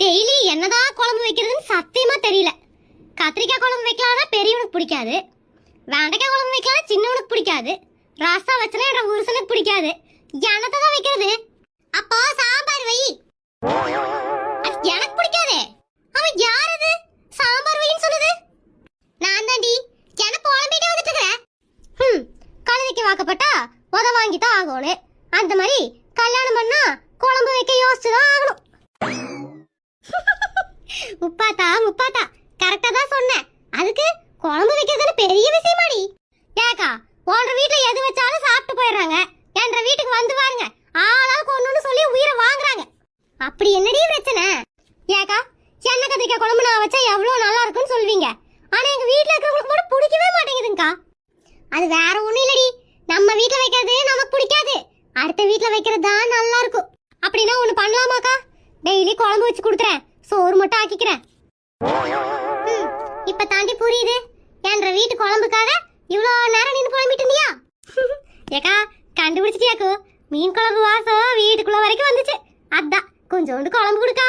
Daily என்னதான் குழம்பு வைக்கிறதுன்னு சத்தியமா தெரியல. கத்திரிக்காய் குழம்பு வைக்கலாம் பெரியவனுக்கு பிடிக்காது, வெண்டைக்காய் குழம்பு வைக்கலாம் சின்னவனுக்கு பிடிக்காது, ரசம் வச்சனா என் புருஷனுக்கு பிடிக்காது. என்னத்தை தான் வைக்கிறது? அப்போ சாம்பார் வை. எனக்கு பிடிக்காதே. அவன் யார் அது சாம்பார் வைன்னு சொல்லுது? நான் தாண்டி. எனக்கு குழம்பிட்டே வந்துட்டு இருக்கிறேன். கழுதைக்கு வாக்கப்பட்டா உத வாங்கித்தான் ஆகணும். அந்த மாதிரி கல்யாணம் பண்ணா குழம்பு வைக்க யோசிச்சுதான் ஆகணும். முப்பாத்தா கரெக்டா தான் சொன்னேன். அதுக்கு குழம்பு வைக்கிறதுன்னு பெரிய விஷயமாடி. ஏக்கா உன்ற வீட்டுல எது வச்சாலும் சாப்பிட்டு போயிடுறாங்க, என்ற வீட்டுக்கு வந்து பாருங்க ஆளாளுக்கு ஒண்ணுன்னு சொல்லி உயிரை வாங்குறாங்க. அப்படி என்னடி பிரச்சனை? ஏக்கா எண்ணெய் கத்திரிக்காய் குழம்பு நான் வச்சா எவ்வளவு நல்லா இருக்குன்னு சொல்வீங்க, ஆனா எங்க வீட்டுல இருக்கிறவங்களுக்கு மட்டும் பிடிக்கவே மாட்டேங்குதுங்கக்கா. அது வேற ஒண்ணும் இல்லடி, நம்ம வீட்டுல வைக்கிறது நமக்கு பிடிக்காது, அடுத்த வீட்டுல வைக்கிறது தான் நல்லா இருக்கும். அப்படின்னா ஒண்ணு பண்ணலாமாக்கா? டெய்லி குழம்பு வச்சு கொடுத்துறேன், சோறு மட்டும் ஆக்கிக்கிறேன். இப்ப தாண்டி புரியுது என்ற வீட்டு குழம்புக்காக இவ்வளோ நேரம் நின்று குழம்பிட்டு இருந்தியா? ஏக்கா கண்டுபிடிச்சிட்டியாக்கோ? மீன் குழம்பு வாசம் வீட்டுக்குள்ள வரைக்கும் வந்துச்சு, அதான் கொஞ்சோண்டு குழம்பு கொடுக்கா.